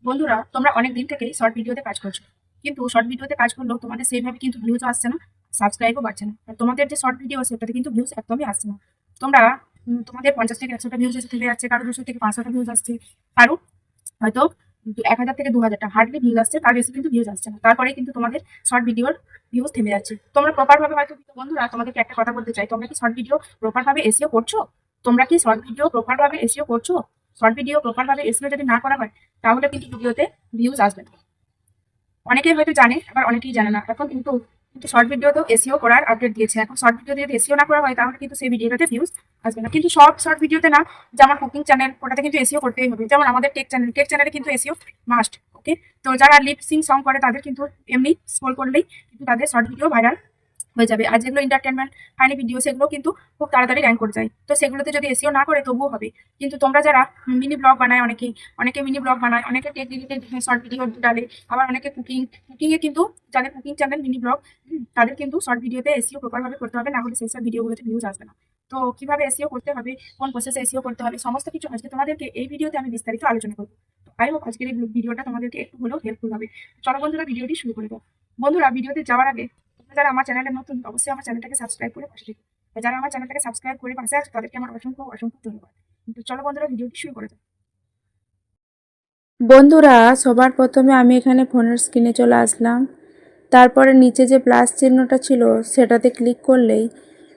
বন্ধুরা, তোমরা অনেক দিন থেকেই শর্ট ভিডিওতে কাজ করছো, কিন্তু শর্ট ভিডিওতে কাজ করলেও তোমাদের সেইভাবে কিন্তু ভিউজ আসছে না, সাবস্ক্রাইবও বাড়ছে না। আর তোমাদের যে শর্ট ভিডিও সেটাতে কিন্তু ভিউজ একদমই আসছে না। তোমরা তোমাদের 50 থেকে 100টা ভিউজ এসে থেকে যাচ্ছে, কারো 200 থেকে 500টা ভিউজ আসছে, কারো হয়তো 1000 থেকে 2000টা হার্ডলি ভিউজ আসছে, তার বেশি কিন্তু ভিউজ আসছে না। তারপরে কিন্তু তোমাদের শর্ট ভিডিওর ভিউজ থেমে যাচ্ছে। তোমরা প্রপার ভাবে হয়তো, বন্ধুরা তোমাদেরকে একটা কথা বলতে চাই, তোমরা কি শর্ট ভিডিও প্রপার ভাবে এসইও করছো? তোমরা কি শর্ট ভিডিও প্রপার ভাবে এসইও করছো? শর্ট ভিডিও প্রপার ভাবে এসইও যদি না করা হয়, তাহলে কিন্তু ভিডিওতে ভিউজ আসবে না। অনেকেই হয়তো জানে, আবার অনেকেই জানে না। এখন কিন্তু কিন্তু শর্ট ভিডিওতেও এসইও করার আপডেট দিয়েছে। এখন শর্ট ভিডিও যদি এসইও না করা হয়, তাহলে কিন্তু সেই ভিডিওটাতে ভিউজ আসবে না। কিন্তু সব শর্ট ভিডিওতে না, যেমন কুকিং চ্যানেল, ওটাতে কিন্তু এসইও করতেই হবে। যেমন আমাদের টেক চ্যানেলে কিন্তু এসইও মাস্ট। ওকে, তো যারা লিপ সিং সং করে তাদের কিন্তু এমনি স্ক্রল করলেই কিন্তু তাদের শর্ট ভিডিও ভাইরাল হয়ে যাবে। আর যেগুলো এন্টারটেনমেন্ট ফানি ভিডিও, সেগুলো কিন্তু খুব তাড়াতাড়ি র্যাঙ্ক করে যায়। তো সেগুলোতে যদি এসইও না করে তবুও হবে। কিন্তু তোমরা যারা মিনি ব্লগ বানায়, অনেকে মিনি ব্লগ বানায়, অনেকে টেক রিলেটেড শর্ট ভিডিও ডালে, আবার অনেকে কুকিংয়ে কিন্তু, যাদের কুকিং চ্যানেল মিনি ব্লগ, তাদের কিন্তু শর্ট ভিডিওতে এসইও প্রপারভাবে করতে হবে, না হলে সেই সব ভিডিওগুলোতে ভিউজ আসবে না। তো কিভাবে এসইও করতে হবে, কোন প্রসেসে এসইও করতে হবে, সমস্ত কিছু আজকে তোমাদেরকে এই ভিডিওতে আমি বিস্তারিত আলোচনা করবো। তো আই হোপ আজকের এই ভিডিওটা তোমাদেরকে একটু হলেও হেল্পফুল হবে। চলো বন্ধুরা, ভিডিওটি শুরু করে দাও। বন্ধুরা, ভিডিওতে যাওয়ার আগে তোমরা যারা আমার চ্যানেলে নতুন, অবশ্যই আমার চ্যানেলটাকে সাবস্ক্রাইব করে পাশে থেকো। আর যারা আমার চ্যানেলটাকে সাবস্ক্রাইব করে পাশে আছে, তাদেরকে আমার অসংখ্য অসংখ্য ধন্যবাদ। তো চলো বন্ধুরা, ভিডিওটি শুরু করে দাও। বন্ধুরা, সবার প্রথমে আমি এখানে ফোনের স্ক্রিনে চলে আসলাম। তারপরে নিচে যে প্লাস চিহ্নটা ছিল সেটাতে ক্লিক করলেই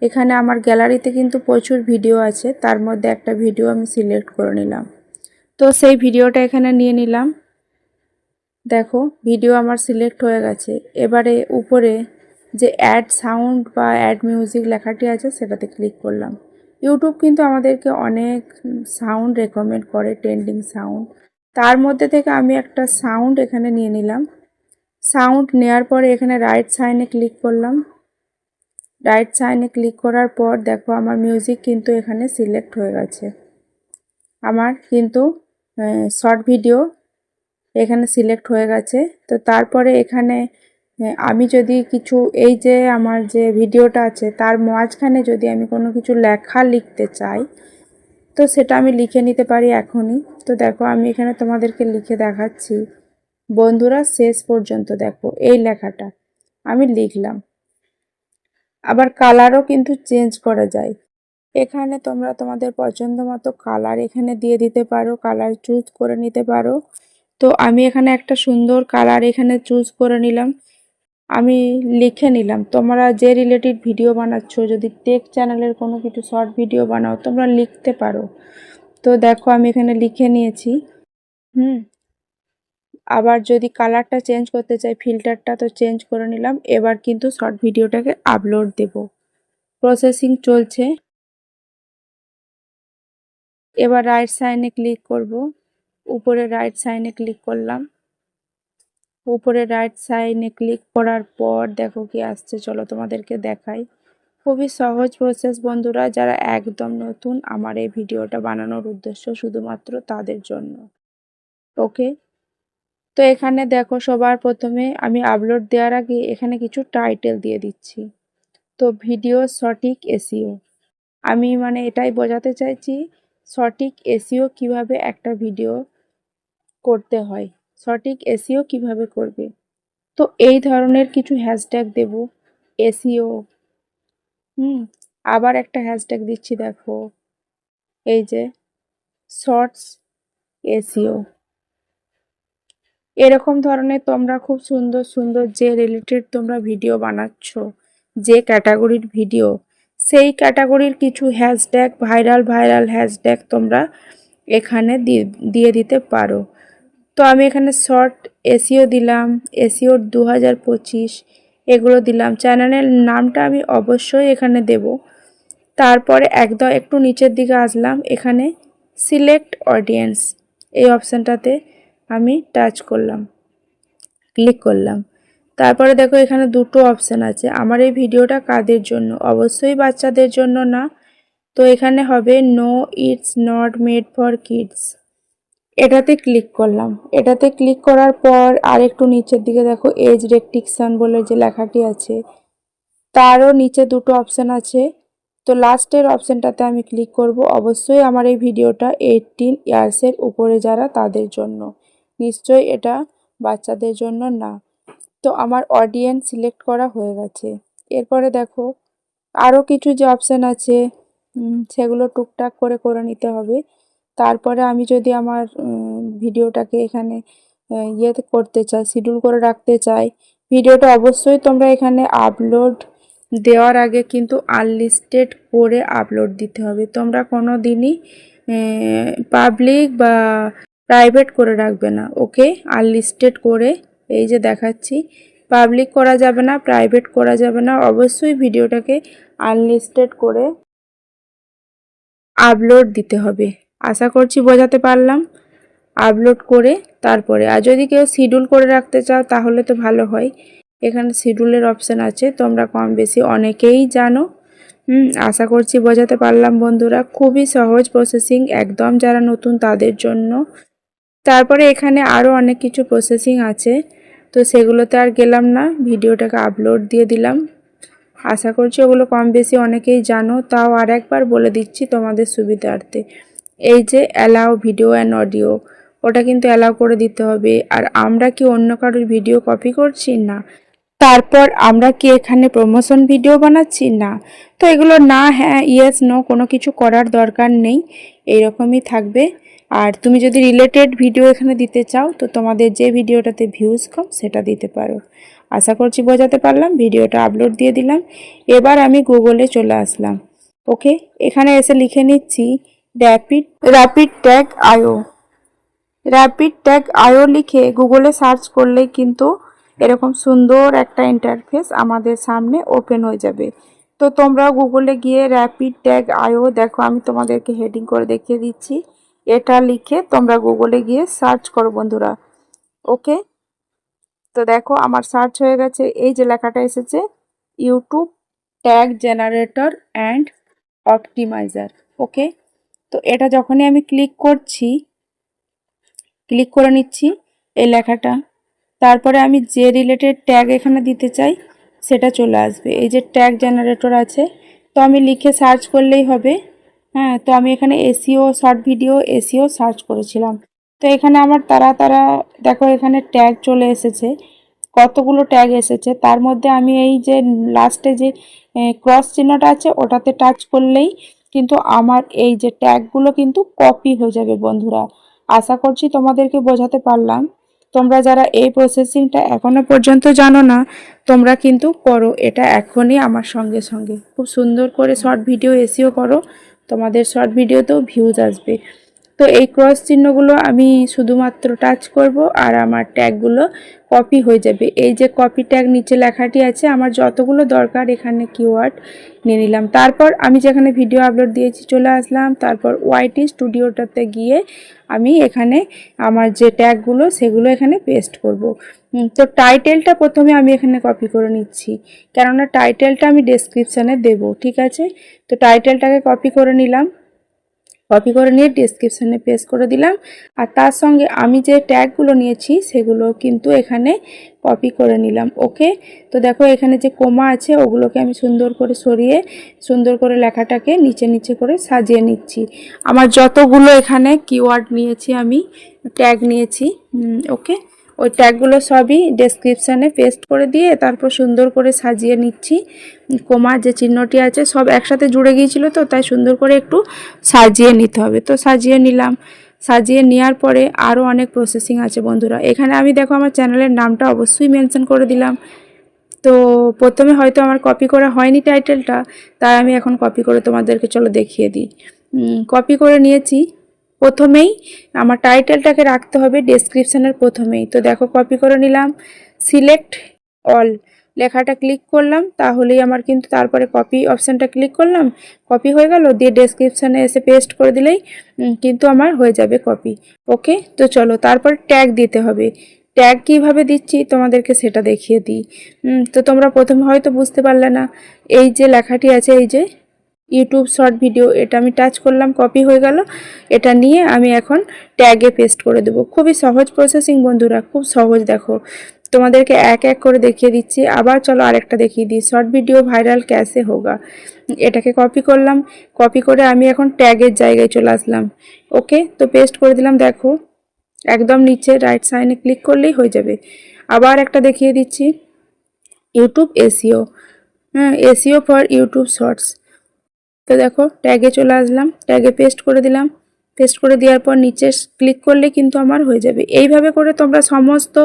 এখানে আমার গ্যালারিতে কিন্তু প্রচুর ভিডিও আছে, তার মধ্যে একটা ভিডিও আমি সিলেক্ট করে নিলাম। তো সেই ভিডিওটা এখানে নিয়ে নিলাম। দেখো, ভিডিও আমার সিলেক্ট হয়ে গেছে। এবারে উপরে যে অ্যাড সাউন্ড বা অ্যাড মিউজিক লেখাটি আছে সেটাতে ক্লিক করলাম। ইউটিউব কিন্তু আমাদেরকে অনেক সাউন্ড রেকমেন্ড করে, ট্রেন্ডিং সাউন্ড। তার মধ্যে থেকে আমি একটা সাউন্ড এখানে নিয়ে নিলাম। সাউন্ড নেওয়ার পরে এখানে রাইট সাইনে ক্লিক করলাম। রাইট সাইনে ক্লিক করার পর দেখো আমার মিউজিক কিন্তু এখানে সিলেক্ট হয়ে গেছে। আমার কিন্তু শর্ট ভিডিও এখানে সিলেক্ট হয়ে গেছে। তো তারপরে এখানে আমি যদি কিছু, এই যে আমার যে ভিডিওটা আছে তার মাঝখানে যদি আমি কোনো কিছু লেখা লিখতে চাই, তো সেটা আমি লিখে নিতে পারি এখনই। তো দেখো, আমি এখানে তোমাদেরকে লিখে দেখাচ্ছি। বন্ধুরা, শেষ পর্যন্ত দেখো এই লেখাটা আমি লিখলাম। আবার কালারও কিন্তু চেঞ্জ করা যায়। এখানে তোমরা তোমাদের পছন্দ মতো কালার এখানে দিয়ে দিতে পারো, কালার চুজ করে নিতে পারো। তো আমি এখানে একটা সুন্দর কালার এখানে চুজ করে নিলাম। আমি লিখে নিলাম। তোমরা যে রিলেটেড ভিডিও বানাচ্ছ, যদি টেক চ্যানেলের কোনো কিছু শর্ট ভিডিও বানাও, তোমরা লিখতে পারো। তো দেখো, আমি এখানে লিখে নিয়েছি। হুম আবার যদি কালারটা চেঞ্জ করতে চাই, ফিল্টারটা, তো চেঞ্জ করে নিলাম। এবার কিন্তু শর্ট ভিডিওটাকে আপলোড দেব। প্রসেসিং চলছে। এবার রাইট সাইনে ক্লিক করব। উপরে রাইট সাইনে ক্লিক করলাম। উপরে রাইট সাইনে ক্লিক করার পর দেখো কি আসছে, চলো তোমাদেরকে দেখাই। খুবই সহজ প্রসেস বন্ধুরা, যারা একদম নতুন, আমার এই ভিডিওটা বানানোর উদ্দেশ্য শুধুমাত্র তাদের জন্য। ওকে, তো এখানে দেখো, সবার প্রথমে আমি আপলোড দেওয়ার আগে এখানে কিছু টাইটেল দিয়ে দিচ্ছি। তো ভিডিও সঠিক এসইও, আমি মানে এটাই বোঝাতে চাইছি সঠিক এসইও কিভাবে একটা ভিডিও করতে হয়, সঠিক এসইও কিভাবে করবে। তো এই ধরনের কিছু হ্যাশট্যাগ দেব। এসইও, আবার একটা হ্যাশট্যাগ দিচ্ছি, দেখো এই যে শর্টস এসইও। এরকম ধরনের তোমরা খুব সুন্দর সুন্দর যে রিলেটেড তোমরা ভিডিও বানাচ্ছ, যে ক্যাটাগরির ভিডিও, সেই ক্যাটাগরির কিছু হ্যাশট্যাগ, ভাইরাল ভাইরাল হ্যাশট্যাগ তোমরা এখানে দিয়ে দিতে পারো। তো আমি এখানে শর্ট এসইও দিলাম, এসইও 2025 এগুলো দিলাম। চ্যানেলের নামটা আমি অবশ্যই এখানে দেব। তারপরে একদম একটু নিচের দিকে আসলাম, এখানে সিলেক্ট অডিয়েন্স এই অপশানটাতে আমি টাচ করলাম, ক্লিক করলাম। তারপরে দেখো এখানে দুটো অপশান আছে। আমার এই ভিডিওটা কাদের জন্য? অবশ্যই বাচ্চাদের জন্য না। তো এখানে হবে no, it's not made for kids. এটাতে ক্লিক করলাম। এটাতে ক্লিক করার পর আর একটু নিচের দিকে দেখো এজ রেস্ট্রিকশন বলে যে লেখাটি আছে, তারও নিচে দুটো অপশান আছে। তো লাস্টের অপশানটাতে আমি ক্লিক করব। অবশ্যই আমার এই ভিডিওটা 18 ইয়ার্সের উপরে যারা, তাদের জন্য। নিশ্চয়ই এটা বাচ্চাদের জন্য না। তো আমার অডিয়েন্স সিলেক্ট করা হয়ে গেছে। এরপরে দেখো আরও কিছু যে অপশান আছে সেগুলো টুকটাক করে করে নিতে হবে। তারপরে আমি যদি আমার ভিডিওটাকে এখানে ইয়েতে করতে চাই, শিডিউল করে রাখতে চাই, ভিডিওটা অবশ্যই তোমরা এখানে আপলোড দেওয়ার আগে কিন্তু আনলিস্টেড করে আপলোড দিতে হবে। তোমরা কোনো দিনই পাবলিক বা প্রাইভেট করে রাখবে না, ওকে? আনলিস্টেড করে, এই যে দেখাচ্ছি, পাবলিক করা যাবে না, প্রাইভেট করা যাবে না, অবশ্যই ভিডিওটাকে আনলিস্টেড করে আপলোড দিতে হবে। আশা করছি বোঝাতে পারলাম। আপলোড করে তারপরে আর যদি কেউ শিডিউল করে রাখতে চাও তাহলে তো ভালো হয়। এখানে শিডিউলের অপশান আছে, তোমরা কম বেশি অনেকেই জানো। আশা করছি বোঝাতে পারলাম বন্ধুরা। খুবই সহজ প্রসেসিং, একদম যারা নতুন তাদের জন্য। তারপরে এখানে আরও অনেক কিছু প্রসেসিং আছে, তো সেগুলোতে আর গেলাম না, ভিডিওটাকে আপলোড দিয়ে দিলাম। আশা করছি ওগুলো কম বেশি অনেকেই জানো, তাও আর একবার বলে দিচ্ছি তোমাদের সুবিধার্থে। এই যে অ্যালাউ ভিডিও অ্যান্ড অডিও, ওটা কিন্তু অ্যালাউ করে দিতে হবে। আর আমরা কি অন্য কারোর ভিডিও কপি করছি? না। তারপর আমরা কি এখানে প্রমোশন ভিডিও বানাচ্ছি? না। তো এগুলো না, হ্যাঁ, ইয়েস, নো, কোনো কিছু করার দরকার নেই, এইরকমই থাকবে। আর তুমি যদি রিলেটেড ভিডিও এখানে দিতে চাও তো তোমাদের যে ভিডিওটাতে ভিউজ কম সেটা দিতে পারো। আশা করছি বোঝাতে পারলাম। ভিডিওটা আপলোড দিয়ে দিলাম। এবার আমি গুগলে চলে আসলাম। ওকে, এখানে এসে লিখে নিচ্ছি র্যাপিড ট্যাগ আইও। র্যাপিড ট্যাগ আইও লিখে গুগলে সার্চ করলেই কিন্তু এরকম সুন্দর একটা ইন্টারফেস আমাদের সামনে ওপেন হয়ে যাবে। তো তোমরা গুগলে গিয়ে র্যাপিড ট্যাগ আইও, দেখো আমি তোমাদেরকে হেডিং করে দেখিয়ে দিচ্ছি, এটা লিখে তোমরা গুগলে গিয়ে সার্চ করো বন্ধুরা। ওকে, তো দেখো আমার সার্চ হয়ে গেছে। এই যে লেখাটা এসেছে, YouTube tag generator and optimiser. Okay, তো এটা যখনই আমি ক্লিক করে নিচ্ছি এই লেখাটা, তারপরে আমি যে রিলেটেড ট্যাগ এখানে দিতে চাই সেটা চলে আসবে। এই যে ট্যাগ জেনারেটর আছে, তো আমি লিখে সার্চ করলেই হবে। হ্যাঁ, তো আমি এখানে SEO short video SEO search করেছিলাম। তো এখানে আমার তারা দেখো এখানে ট্যাগ চলে এসেছে, কতগুলো ট্যাগ এসেছে। তার মধ্যে আমি এই যে লাস্টে যে ক্রস চিহ্নটা আছে ওটাতে টাচ করলেই কিন্তু আমার এই যে ট্যাগগুলো কিন্তু কপি হয়ে যাবে বন্ধুরা। আশা করছি তোমাদেরকে বোঝাতে পারলাম। তোমরা যারা এই প্রসেসিংটা এখনো পর্যন্ত জানো না, তোমরা কিন্তু করো এটা এখনই আমার সঙ্গে সঙ্গে। খুব সুন্দর করে শর্ট ভিডিও এসিও করো, তোমাদের শর্ট ভিডিওতেও ভিউজ আসবে। তো এই ক্রস চিহ্নগুলো আমি শুধুমাত্র টাচ করব আর আমার ট্যাগগুলো কপি হয়ে যাবে। এই যে কপি ট্যাগ নিচে লেখাটি আছে, আমার যতগুলো দরকার এখানে কিওয়ার্ড নিয়ে নিলাম। তারপর আমি যেখানে ভিডিও আপলোড দিয়েছি চলে আসলাম। তারপর ওয়াইটি স্টুডিওটাতে গিয়ে আমি এখানে আমার যে ট্যাগগুলো সেগুলো এখানে পেস্ট করব। তো টাইটেলটা প্রথমে আমি এখানে কপি করে নিচ্ছি, কেননা টাইটেলটা আমি ডেসক্রিপশানে দেব। ঠিক আছে, তো টাইটেলটাকে কপি করে নিলাম, কপি করে নিয়ে ডেসক্রিপশানে পেস্ট করে দিলাম। আর তার সঙ্গে আমি যে ট্যাগগুলো নিয়েছি সেগুলো কিন্তু এখানে কপি করে নিলাম। ওকে, তো দেখো এখানে যে কোমা আছে ওগুলোকে আমি সুন্দর করে সরিয়ে সুন্দর করে লেখাটাকে নিচে নিচে করে সাজিয়ে নিচ্ছি। আমার যতগুলো এখানে কিওয়ার্ড নিয়েছি, আমি ট্যাগ নিয়েছি, ওকে, ওই ট্যাগগুলো সবই ডেসক্রিপশানে পেস্ট করে দিয়ে তারপর সুন্দর করে সাজিয়ে নিচ্ছি। কোমার যে চিহ্নটি আছে সব একসাথে জুড়ে গিয়েছিল, তো তাই সুন্দর করে একটু সাজিয়ে নিতে হবে। তো সাজিয়ে নিলাম। সাজিয়ে নেওয়ার পরে আরও অনেক প্রসেসিং আছে বন্ধুরা। এখানে আমি দেখো আমার চ্যানেলের নামটা অবশ্যই মেনশন করে দিলাম। তো প্রথমে হয়তো আমার কপি করা হয়নি টাইটেলটা, তাই আমি এখন কপি করে তোমাদেরকে চলো দেখিয়ে দিই। কপি করে নিয়েছি। প্রথমেই আমার টাইটেলটাকে রাখতে হবে ডেসক্রিপশানের প্রথমেই। তো দেখো কপি করে নিলাম, সিলেক্ট অল লেখাটা ক্লিক করলাম, তাহলেই আমার কিন্তু তারপরে কপি অপশানটা ক্লিক করলাম, কপি হয়ে গেল। দিয়ে ডেসক্রিপশানে এসে পেস্ট করে দিলেই কিন্তু আমার হয়ে যাবে কপি। ওকে, তো চলো তারপর ট্যাগ দিতে হবে। ট্যাগ কীভাবে দিচ্ছি তোমাদেরকে সেটা দেখিয়ে দিই। তো তোমরা প্রথমে হয়তো বুঝতে পারলে না, এই যে লেখাটি আছে, এই যে ইউটিউব শর্ট ভিডিও, এটা আমি টাচ করলাম, কপি হয়ে গেল। এটা নিয়ে আমি এখন ট্যাগে পেস্ট করে দেবো। খুবই সহজ প্রসেসিং বন্ধুরা, খুব সহজ। দেখো তোমাদেরকে এক এক করে দেখিয়ে দিচ্ছি। আবার চলো আরেকটা দেখিয়ে দিই, শর্ট ভিডিও ভাইরাল ক্যাসে হোগা। এটাকে কপি করলাম, কপি করে আমি এখন ট্যাগের জায়গায় চলে আসলাম। ওকে, তো পেস্ট করে দিলাম। দেখো একদম নিচে রাইট সাইনে ক্লিক করলেই হয়ে যাবে। আবার একটা দেখিয়ে দিচ্ছি, ইউটিউব এসইও, হ্যাঁ এসইও ফর ইউটিউব শর্টস। তো দেখো ট্যাগে চলে আসলাম, ট্যাগে পেস্ট করে দিলাম, পেস্ট করে দেওয়ার পর নিচে ক্লিক করলে কিন্তু আমার হয়ে যাবে। এইভাবে করে তোমরা সমস্ত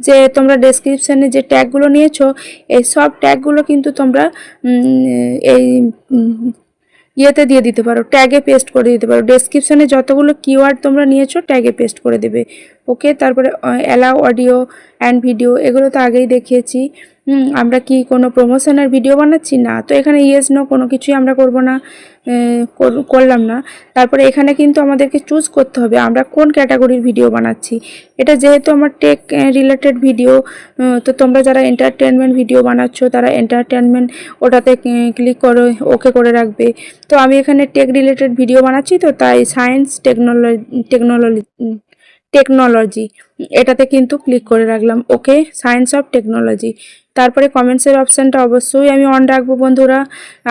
যে তোমরা ডেসক্রিপশানে যে ট্যাগগুলো নিয়েছো এই সব ট্যাগগুলো কিন্তু তোমরা এই ইয়েতে দিয়ে দিতে পারো, ট্যাগে পেস্ট করে দিতে পারো। ডেসক্রিপশানে যতগুলো কিওয়ার্ড তোমরা নিয়েছো ট্যাগে পেস্ট করে দেবে। ওকে, তারপরে অ্যালাউ অডিও অ্যান্ড ভিডিও, এগুলো তো আগেই দেখিয়েছি। আমরা কি কোনো প্রমোশনের ভিডিও বানাচ্ছি না, তো এখানে ইয়েস নো কোনো কিছুই আমরা করব না, করলাম না। তারপরে এখানে কিন্তু আমাদেরকে চুজ করতে হবে আমরা কোন ক্যাটাগরির ভিডিও বানাচ্ছি। এটা যেহেতু আমার টেক রিলেটেড ভিডিও, তো তোমরা যারা এন্টারটেনমেন্ট ভিডিও বানাচ্ছ তারা এন্টারটেনমেন্ট ওটাতে ক্লিক করে ওকে করে রাখবে। তো আমি এখানে টেক রিলেটেড ভিডিও বানাচ্ছি, তো তাই সায়েন্স টেকনোলজি এটাতে কিন্তু ক্লিক করে রাখলাম। ওকে, সায়েন্স অফ টেকনোলজি। তারপরে কমেন্টসের অপশানটা অবশ্যই আমি অন রাখবো বন্ধুরা।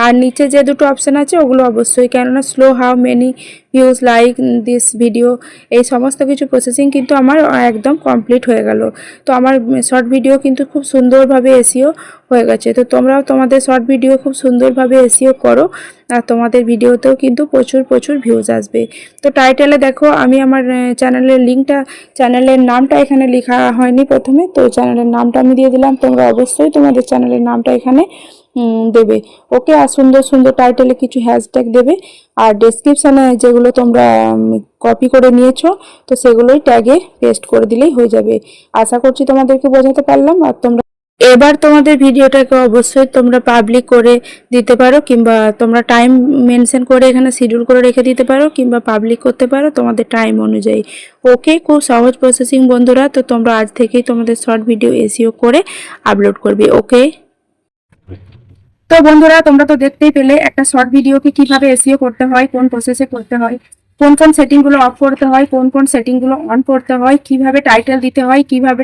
আর নিচে যে দুটো অপশান আছে ওগুলো অবশ্যই, কেননা slow how many views like this video, এই সমস্ত কিছু প্রসেসিং কিন্তু আমার একদম কমপ্লিট হয়ে গেল। তো আমার শর্ট ভিডিও কিন্তু খুব সুন্দরভাবে এসইও হয়ে গেছে। তো তোমরাও তোমাদের শর্ট ভিডিও খুব সুন্দরভাবে এসইও করো, আর তোমাদের ভিডিওতেও কিন্তু প্রচুর প্রচুর ভিউজ আসবে। তো টাইটেলে দেখো আমি আমার চ্যানেলের লিঙ্কটা, চ্যানেলের নামটা এখানে লেখা হয়নি প্রথমে, তো চ্যানেলের নামটা আমি দিয়ে দিলাম। তোমরা অবশ্যই তোমাদের চ্যানেলের নামটা এখানে দেবে। ওকে, আর সুন্দর সুন্দর টাইটেলে কিছু হ্যাশট্যাগ দেবে। আর ডেসক্রিপশানে যেগুলো তোমরা কপি করে নিয়েছো তো সেগুলোই ট্যাগে পেস্ট করে দিলেই হয়ে যাবে। আশা করছি তোমাদেরকে বোঝাতে পারলাম। আর তোমরা এবার তোমাদের ভিডিওটাকে অবশ্যই তোমরা পাবলিক করে দিতে পারো, কিংবা তোমরা টাইম মেনশন করে এখানে শিডিউল করে রেখে দিতে পারো, কিংবা পাবলিক করতে পারো তোমাদের টাইম অনুযায়ী। ওকে, খুব সহজ প্রসেসিং বন্ধুরা। তো তোমরা আজ থেকেই তোমাদের শর্ট ভিডিও এসইও করে আপলোড করবে। ওকে, তো বন্ধুরা তোমরা তো দেখতেই পেলে একটা শর্ট ভিডিওকে কিভাবে এসইও করতে হয়, কোন প্রসেসে করতে হয়, কোন কোন সেটিং গুলো অফ করতে হয়, কোন কোন সেটিং গুলো অন করতে হয়, কিভাবে টাইটেল দিতে হয়, কিভাবে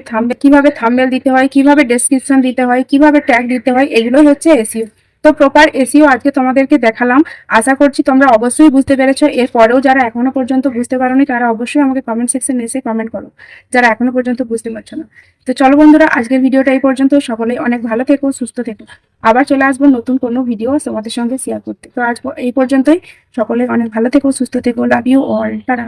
থাম্বনেল দিতে হয়, কিভাবে ডেসক্রিপশন দিতে হয়, কিভাবে ট্যাগ দিতে হয়, এগুলোই হচ্ছে এসইও। তো প্রপার এসইও আজকে তোমাদেরকে দেখালাম। আশা করছি তোমরা অবশ্যই বুঝতে পেরেছো। এরপরেও যারা এখনো পর্যন্ত বুঝতে পারোনি তারা অবশ্যই আমাকে কমেন্ট সেকশনে এসে কমেন্ট করো, যারা এখনো পর্যন্ত বুঝতে পারছো না। তো চলো বন্ধুরা, আজকের ভিডিওটা এই পর্যন্ত। সকলেই অনেক ভালো থেকো, সুস্থ থেকো। আবার চলে আসবো নতুন কোনো ভিডিও তোমাদের সঙ্গে শেয়ার করতে। তো আজ এই পর্যন্তই। সকলে অনেক ভালো থেকো, সুস্থ থেকো। Love you all, tata.